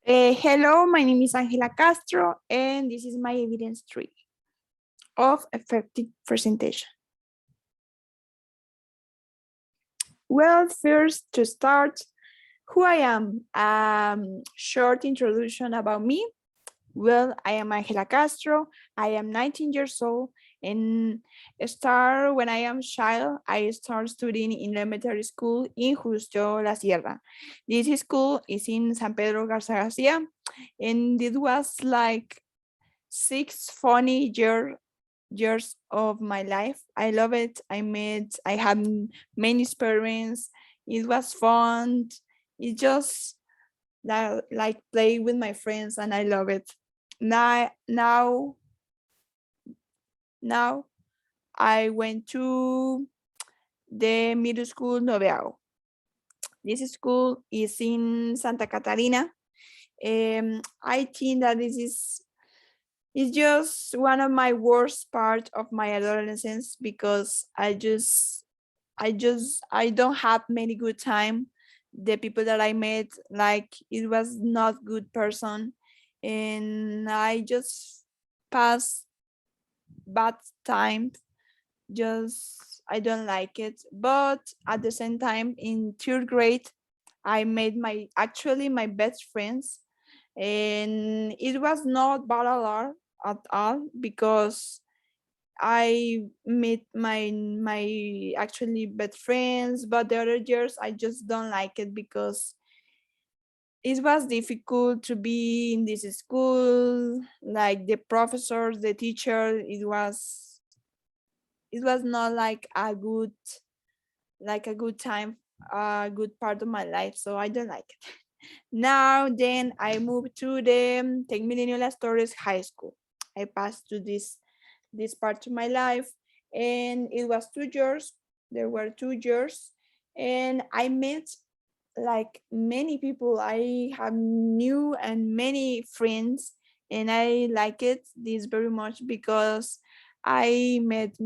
Hello, my name is Angela Castro, and this is my evidence tree of effective presentation. Well, first to start, who I am. Short introduction about me. Well, I am Angela Castro. I am 19 years old, and when I am child, I start studying in elementary school in Justo La Sierra. This school is in San Pedro Garza Garcia, and it was like 6 funny years of my life. I love it. I had many experience. It was fun. It just like play with my friends, and I love it. Now, now, now, I went to the middle school Noveao. This school is in Santa Catarina. I think that this is it's just one of my worst part of my adolescence because I don't have many good time. The people that I met, like it was not good person, and I just pass bad time. Just I don't like it. But at the same time, in third grade, I made my best friends, and it was not bad at all because I met my actually best friends, but the other years I just don't like it because it was difficult to be in this school. Like the professors, the teacher, it was not like a good time, a good part of my life. So I don't like it. Now then I moved to the TecMilenio Las Torres High School. I passed to this part of my life, and it was 2 years. There were 2 years, and I met like many people. I have new and many friends, and I like it this very much because I met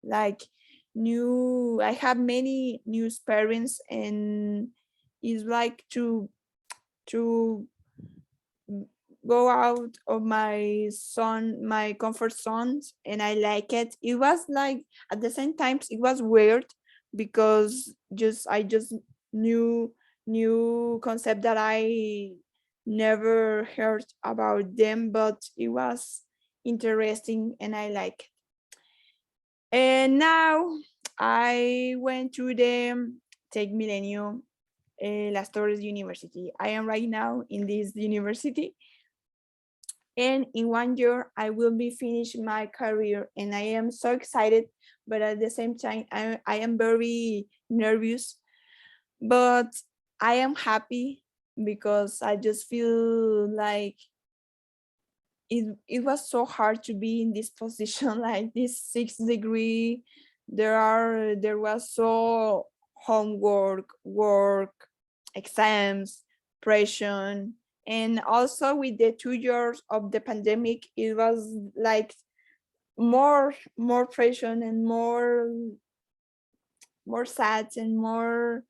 like new. I have many new parents, and it's like to go out of my comfort zones, and I like it. It was like at the same time it was weird because I just knew new concept that I never heard about them, but it was interesting and I like it. And now I went to the TecMilenio Las Torres University. I am right now in this university, and in 1 year I will be finished my career, and I am so excited, but at the same time I am very nervous, but I am happy because I just feel like it was so hard to be in this position like this 6th degree. There was so homework, work, exams, pressure, and also with the 2 years of the pandemic it was like more pressure and more sad and more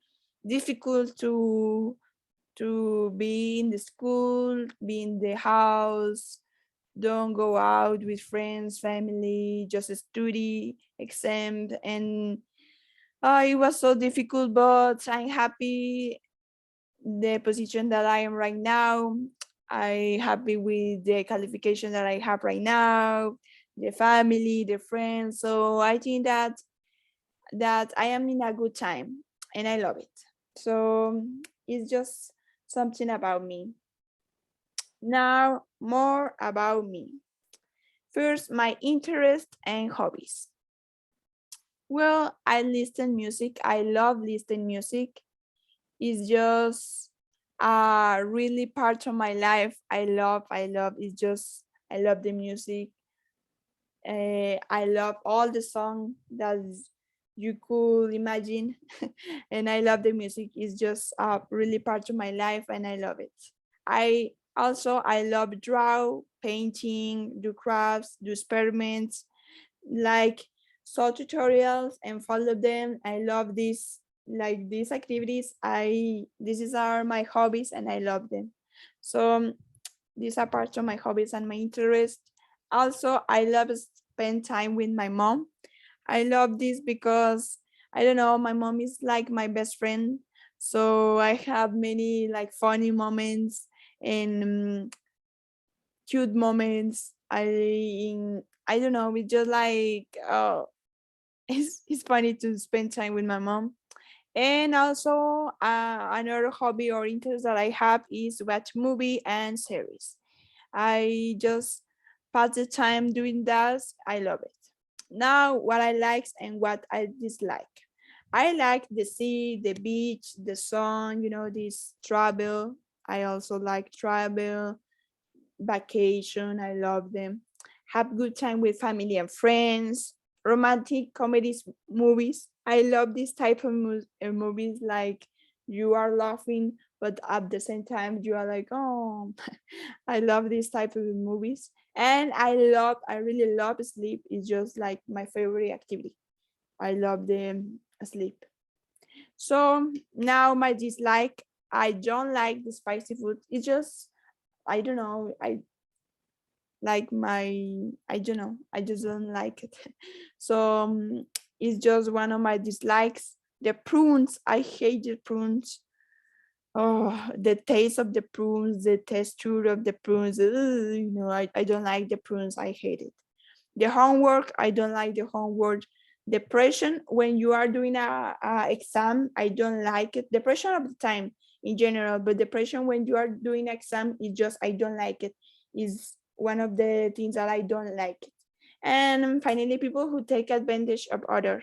difficult to be in the school, be in the house, don't go out with friends, family, just study, exam, and it was so difficult, but I'm happy the position that I am right now. I happy with the qualification that I have right now, the family, the friends. So I think that I am in a good time and I love it. So it's just something about me. Now more about me. First, my interest and hobbies. Well, I listen music. I love listening music. It's just really part of my life. I love. I love the music. I love all the songs that you could imagine, and I love the music. It's just really part of my life, and I love it. I love draw, painting, do crafts, do experiments, like saw tutorials and follow them. I love these activities. These are my hobbies and I love them. So these are parts of my hobbies and my interests. Also, I love spend time with my mom. I love this because I don't know, my mom is like my best friend. So I have many like funny moments and cute moments. I don't know, it's just like it's funny to spend time with my mom. And also another hobby or interest that I have is watch movie and series. I just pass the time doing that. I love it. Now, what I like and what I dislike. I like the sea, the beach, the sun, this travel. I also like travel, vacation. I love them. Have good time with family and friends. Romantic comedies, movies. I love this type of movies. Like you are laughing, but at the same time you are like, oh, I love this type of movies. And I really love sleep. It's just like my favorite activity. I love the sleep. So now my dislike. I don't like the spicy food. It's just I don't know. I don't know, I just don't like it. So it's just one of my dislikes. The prunes, I hate the prunes. Oh, the taste of the prunes, the texture of the prunes, I don't like the prunes. I hate it. The homework, I don't like the homework. Depression when you are doing a exam, I don't like it. Depression of the time in general, but depression when you are doing exam is just I don't like it. Is one of the things that I don't like it. And finally, people who take advantage of other,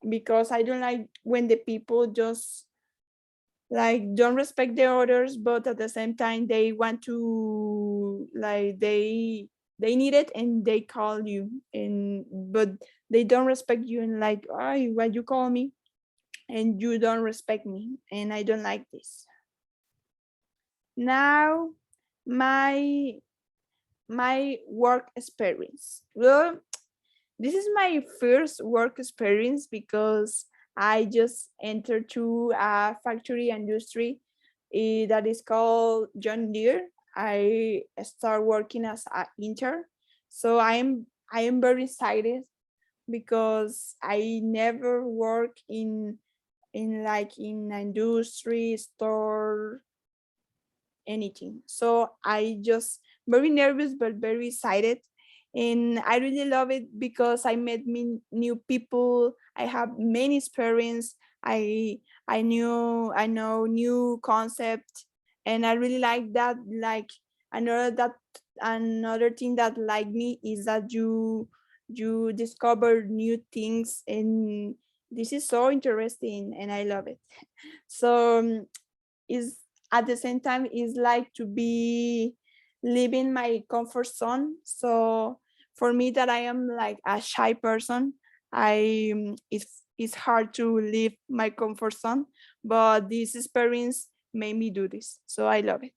because I don't like when the people just like don't respect the others, but at the same time they want to like they need it and they call you, and but they don't respect you and like, oh, why you call me and you don't respect me, and I don't like this. Now my work experience. Well, this is my first work experience because I just entered to a factory industry that is called John Deere. I start working as an intern, so I am very excited because I never work in like in industry store anything. So I just very nervous but very excited. And I really love it because I met new people. I have many experience. I know new concept, and I really like that. Like another thing that like me is that you discover new things, and this is so interesting and I love it. So is at the same time is like to be leaving my comfort zone. So for me that I am like a shy person, it's hard to leave my comfort zone, but this experience made me do this, so I love it.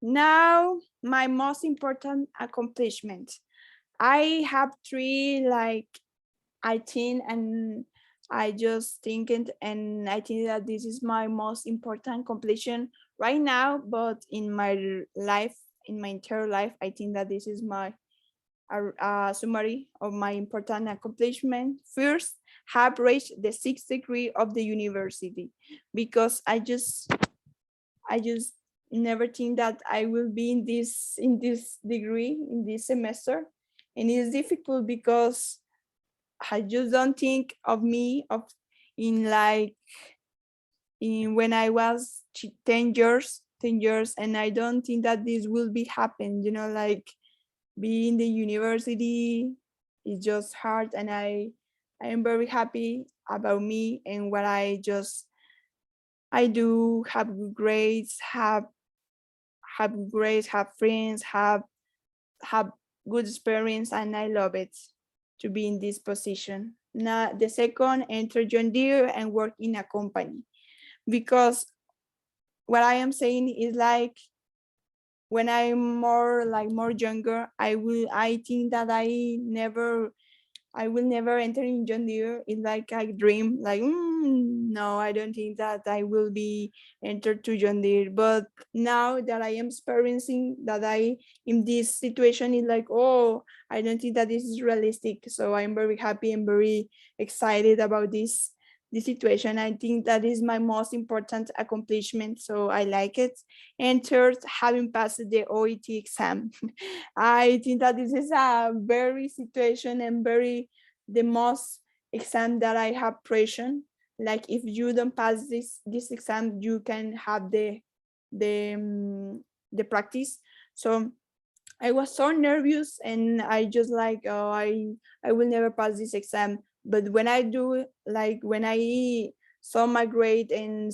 Now my most important accomplishment. I have three, like I think, and I just think it, and I think that this is my most important completion right now. But in my life, in my entire life, I think that this is my summary of my important accomplishment. First, have reached the sixth degree of the university, because I just never think that I will be in this degree in this semester, and it's difficult because I just don't think of me of in like in when I was 10 years, and I don't think that this will be happen. Like being in the university is just hard, and I am very happy about me and what I do. Have good grades, have good grades, have friends, have good experience, and I love it to be in this position. Now, the second, enter John Deere and work in a company, because what I am saying is like when I'm more younger, I think that I will never enter in John Deere. It's like a dream, like no, I don't think that I will be entered to John Deere. But now that I am experiencing that I in this situation, it's like, oh, I don't think that this is realistic. So I'm very happy and very excited about this situation. I think that is my most important accomplishment. So I like it. And third, having passed the OET exam. I think that this is a very situation and very the most exam that I have pression. Like if you don't pass this exam, you can have the practice. So I was so nervous and I just like, oh, I will never pass this exam. But when I do, like when I saw my grade and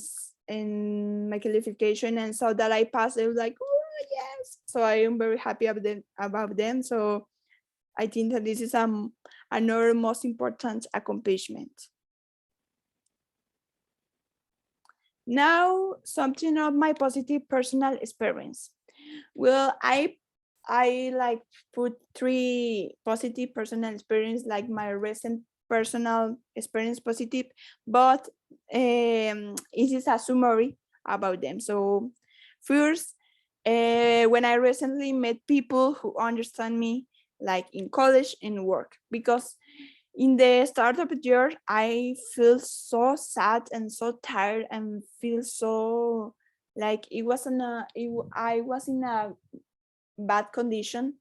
my qualification and saw that I passed, I was like, oh yes. So I am very happy about them. So I think that this is another most important accomplishment. Now, something of my positive personal experience. Well, I like put 3 positive personal experience, like my recent personal experience positive, but it is a summary about them. So first, when I recently met people who understand me, like in college and work, because in the start of the year, I feel so sad and so tired and feel so like I was in a bad condition.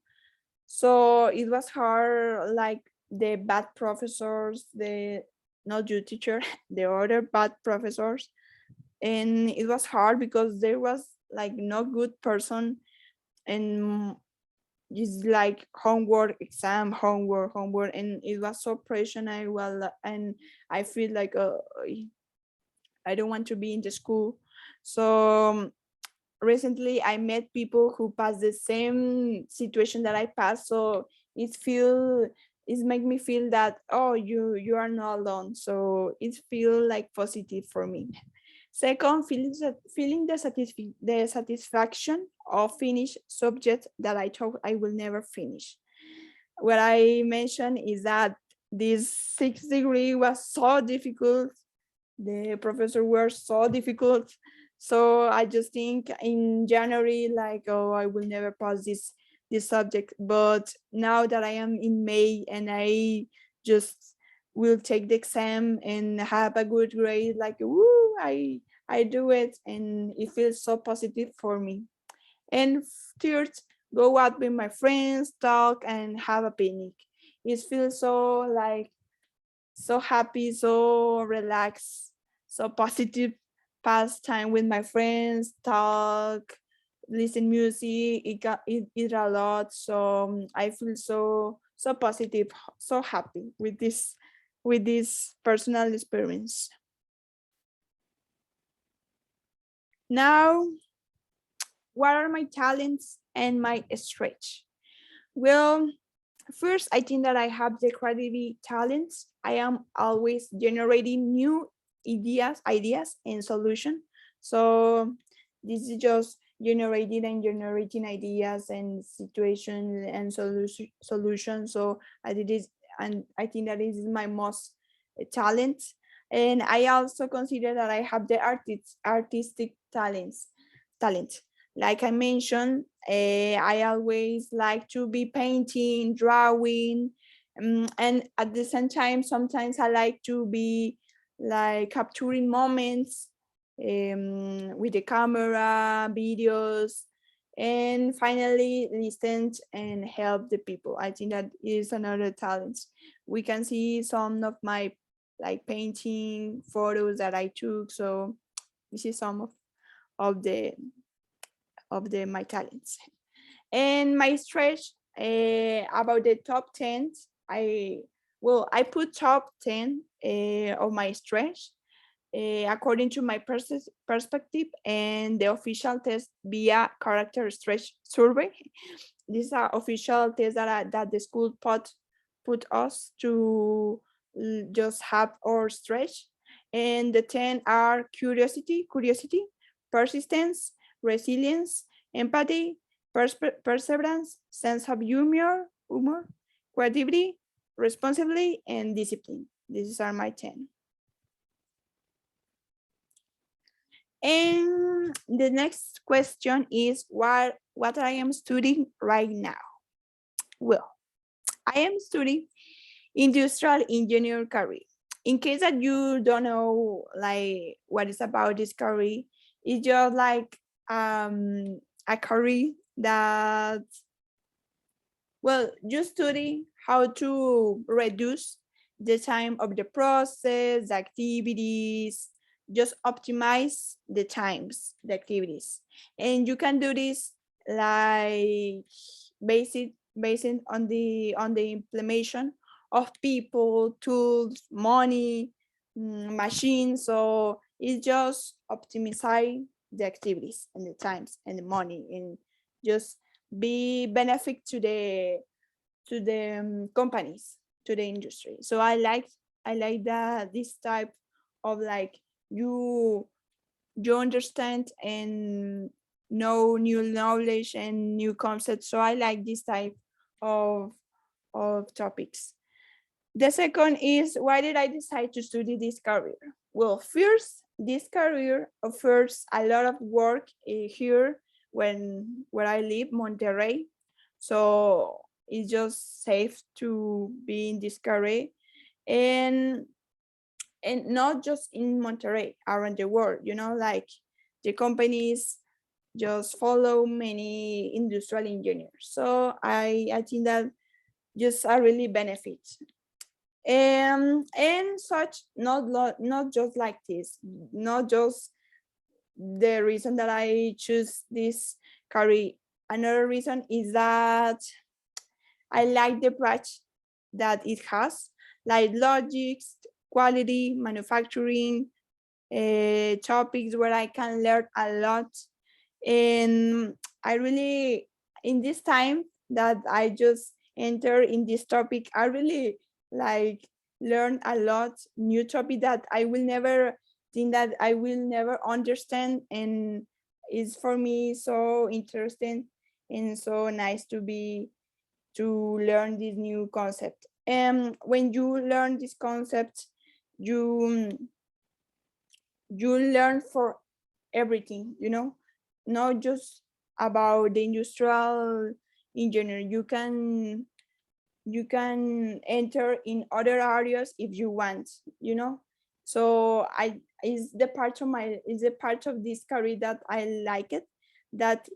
So it was hard, like the bad professors, the not you teacher, the other bad professors. And it was hard because there was like no good person and it's like homework, exam, homework, and it was so pressure. And I feel like I don't want to be in the school. So recently I met people who passed the same situation that I passed. So it make me feel that, oh, you are not alone. So it feel like positive for me. Second, feeling the satisfaction of finish subject that I thought I will never finish. What I mentioned is that this 6th degree was so difficult. The professor were so difficult. So I just think in January, like, oh, I will never pass this subject. But now that I am in May and I just will take the exam and have a good grade, like, woo, I do it, and it feels so positive for me. And third, go out with my friends, talk, and have a picnic. It feels so like so happy, so relaxed, so positive. Pass time with my friends, talk, listen music, eat a lot. So I feel so positive, so happy with this personal experience. Now, what are my talents and my stretch? Well, first, I think that I have the creativity talents. I am always generating new ideas and solutions. So this is just generating ideas and situation and solutions. So I did this, and I think that is my most talent. And I also consider that I have the artistic talent. Like I mentioned, I always like to be painting, drawing, and at the same time, sometimes I like to be like capturing moments with the camera, videos, and finally listen and help the people. I think that is another talent. We can see some of my like painting photos that I took. So this is some of the my talents. And my stretch about the top 10, I put top 10 of my stretch according to my perspective and the official test via character stretch survey. This is an official test that the school put us to just have our stretch. And the 10 are curiosity, persistence, resilience, empathy, perseverance, sense of humor, creativity, responsibly, and discipline. These are my 10. And the next question is what I am studying right now. Well, I am studying industrial engineer career. In case that you don't know like what is about this career, it's just like a career that, well, you study how to reduce the time of the process, the activities, just optimize the times, the activities. And you can do this like based on the implementation of people, tools, money, machines. So it's just optimizing the activities and the times and the money and just be benefit to the companies, to the industry. So I like that this type of like you you understand and know new knowledge and new concepts. So I like this type of topics. The second is, why did I decide to study this career? Well, first, this career offers a lot of work here where I live, Monterrey. So it's just safe to be in this career, and not just in Monterrey, around the world. You know, like the companies just follow many industrial engineers. So I think that just a really benefit. And such, not just like this, not just the reason that I choose this career. Another reason is that I like the branch that it has, like logics, quality, manufacturing, topics where I can learn a lot. And I really, in this time that I just enter in this topic, I really like learn a lot new topic that I will never think that I will never understand, and it's for me so interesting and so nice to learn this new concept. And when you learn this concept, you you learn for everything, you know, not just about the industrial engineer. You can enter in other areas if you want, you know. So I is the part of my is the part of this career that I like it, that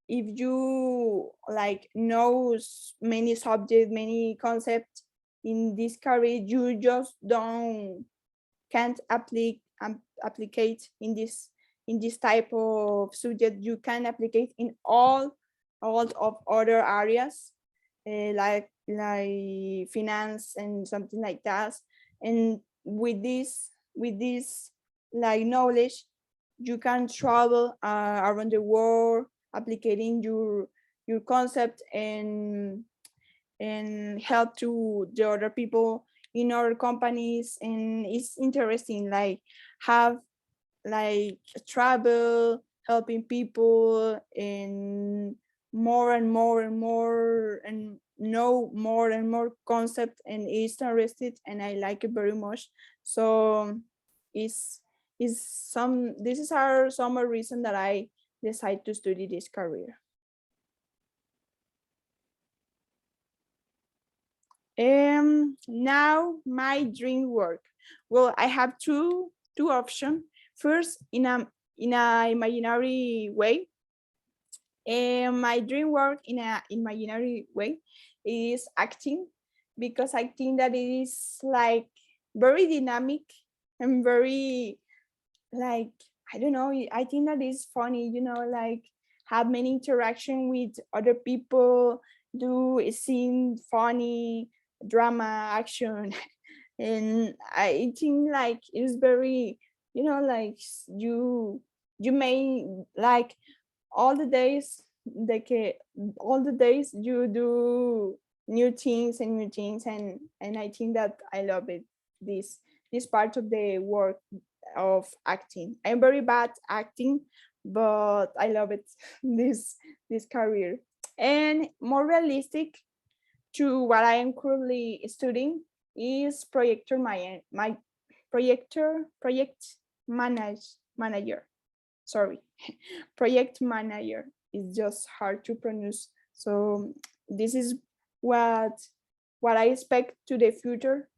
if you like knows many subjects, many concepts in this career, you just don't can't applicate in this type of subject. You can applicate in all of other areas, like finance and something like that. And with this like knowledge, you can travel around the world, applying your concept and help to the other people in our companies. And it's interesting like have like travel, helping people, and more and more and more, and know more and more concept, and it's interested and I like it very much. So is some this is our summer reason that I decide to study this career. Now my dream work. Well, I have two options. First, in a imaginary way, and my dream work in a imaginary way is acting, because I think that it is like very dynamic and very like, I don't know, I think that is funny, you know, like have many interaction with other people, do a scene, funny, drama, action. And I think like it's very, you know, like you may like all the days, like all the days you do new things, and I think that I love it, this part of the work of acting. I'm very bad acting, but I love it, this career. And more realistic to what I am currently studying is project manage manager. sorry, project manager is just hard to pronounce. So this is what what I expect to the future.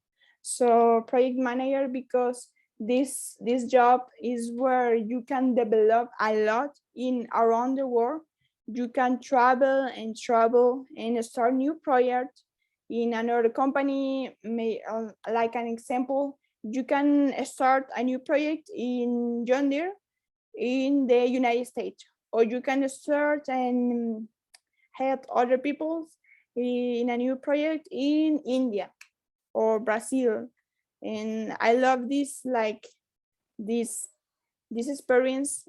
So project manager, because this job is where you can develop a lot in around the world. You can travel and start new project in another company. Like an example, you can start a new project in John Deere in the United States, or you can start and help other people in a new project in India or Brazil. And I love this, like this this experience,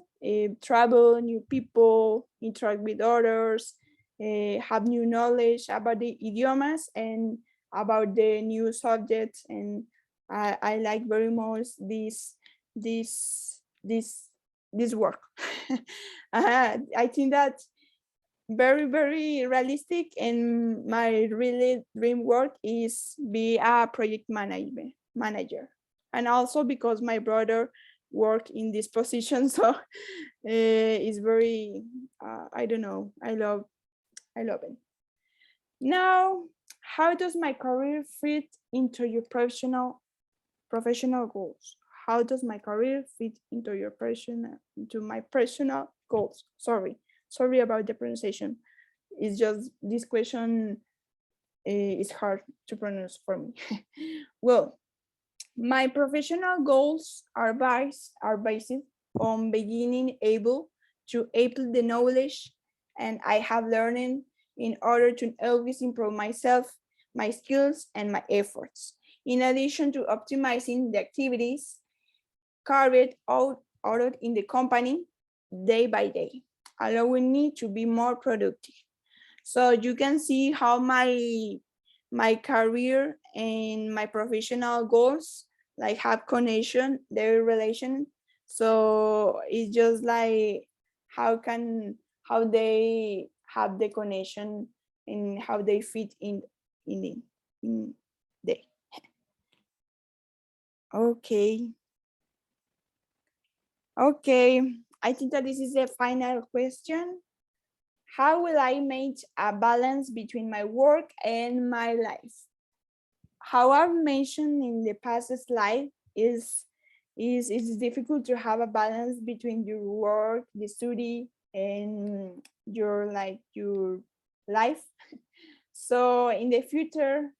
travel, new people, interact with others, have new knowledge about the idiomas and about the new subjects. And I like very much this this this work. I think that very realistic, and my really dream work is be a project manager. And also because my brother work in this position, so it's very I don't know, I love it. Now, how does my career fit into your professional goals? How does my career fit into your into my personal goals? Sorry about the pronunciation. It's just this question is hard to pronounce for me. Well, my professional goals are based on beginning able to apply the knowledge and I have learned in order to always improve myself, my skills, and my efforts. In addition to optimizing the activities carried out in the company day by day, allowing me to be more productive. So you can see how my career and my professional goals like have connection, their relation. So it's just like how they have the connection and how they fit in the okay. Okay, I think that this is the final question. How will I make a balance between my work and my life? How I've mentioned in the past slide is it's difficult to have a balance between your work, the study, and your life. So in the future,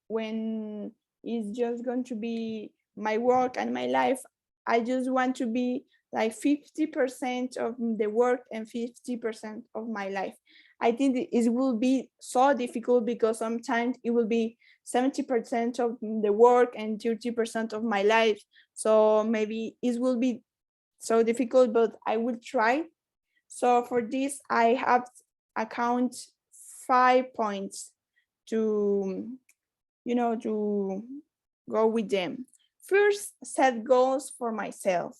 when it's just going to be my work and my life, I just want to be like 50% of the work and 50% of my life. I think it will be so difficult because sometimes it will be 70% of the work and 30% of my life. So maybe it will be so difficult, but I will try. So for this, I have account 5 points to, to go with them. First, set goals for myself.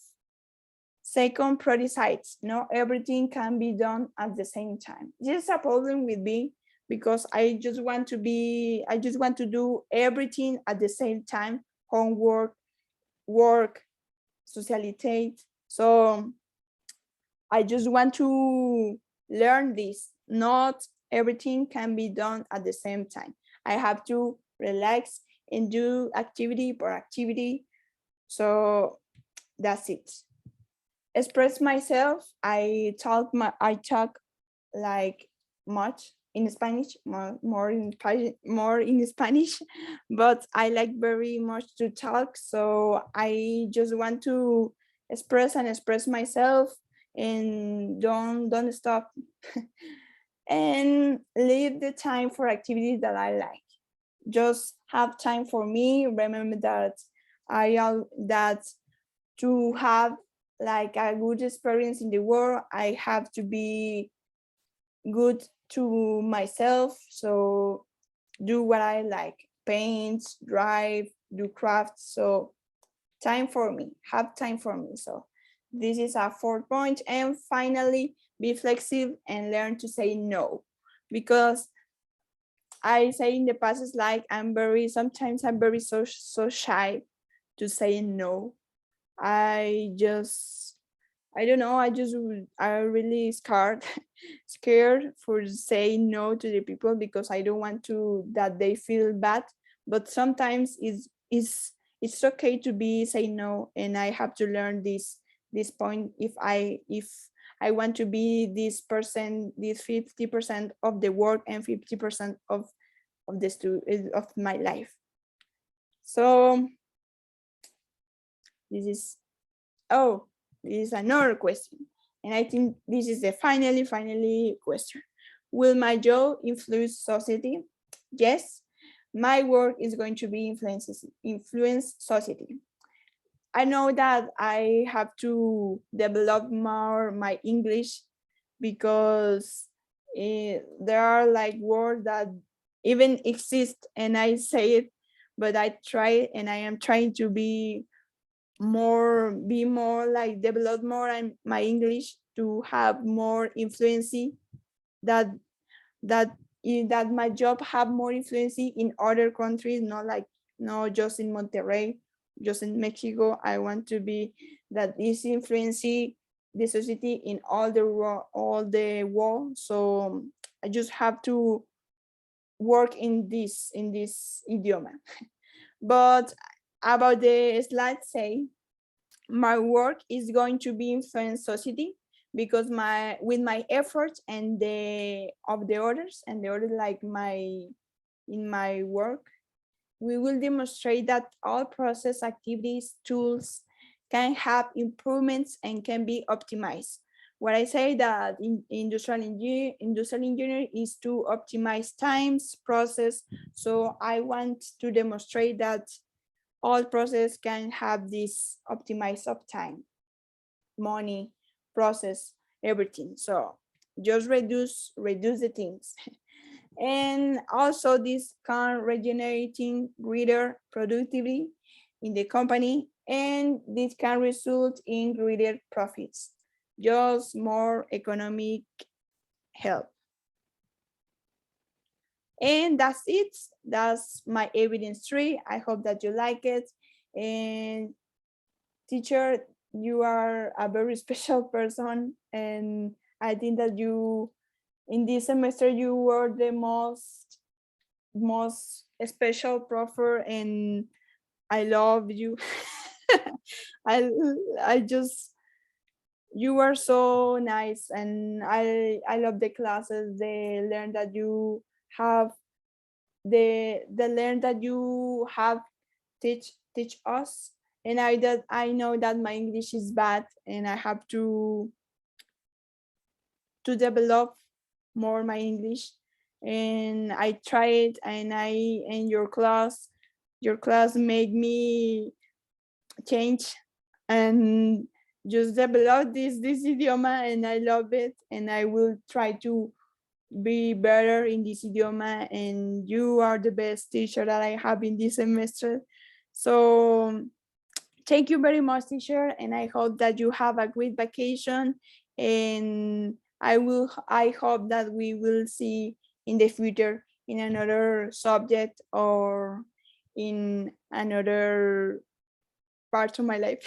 Second, prioritize. Not everything can be done at the same time. This is a problem with me because I just want to do everything at the same time, homework, work, socialitate. So I just want to learn this. Not everything can be done at the same time. I have to relax and do activity per activity. So that's it. Express myself. I talk like much in Spanish, more in Spanish, but I like very much to talk. So I just want to express myself and don't stop and leave the time for activities that I like. Just have time for me. Remember that that to have like a good experience in the world, I have to be good to myself. So do what I like, paint, drive, do crafts. So time for me, have time for me. So this is a 4 point. And finally, be flexible and learn to say no, because I say in the past is like sometimes I'm very so shy to say no. I don't know, I really scared scared for saying no to the people because I don't want to that they feel bad. But sometimes it's okay to be say no, and I have to learn this point. If I want to be this person, this 50% of the work and 50% of of my life. So this is oh, this is another question. And I think this is the finally question. Will my job influence society? Yes, my work is going to be influence society. I know that I have to develop more my English because there are like words that even exist and I say it, but I try and I am trying to be more like develop more and my English to have more influence that that that my job have more influence in other countries, not like not just in Monterrey, just in Mexico. I want to be that is influencing the society in all the world. So I just have to work in this idioma. But about the slide say my work is going to be influence society because with my efforts and the of the others and the other like in my work we will demonstrate that all process activities tools can have improvements and can be optimized. What I say that in industrial engineer is to optimize times process. So I want to demonstrate that all process can have this optimize of time, money, process, everything. So just reduce the things. And also this can regenerating greater productivity in the company, and this can result in greater profits, just more economic help. And that's it. That's my evidence tree. I hope that you like it. And teacher, you are a very special person, and I think that you in this semester you were the most special profer, and I love you. I I just you are so nice, and I love the classes. They learn that you have the learn that you have teach us, and I know that my English is bad and I have to develop more my English, and I tried and your class made me change and just develop this idioma, and I love it, and I will try to be better in this idioma, and you are the best teacher that I have in this semester. So thank you very much, teacher, and I hope that you have a great vacation, and I hope that we will see in the future in another subject or in another part of my life.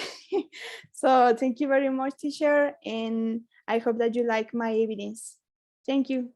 So thank you very much, teacher, and I hope that you like my evidence. Thank you.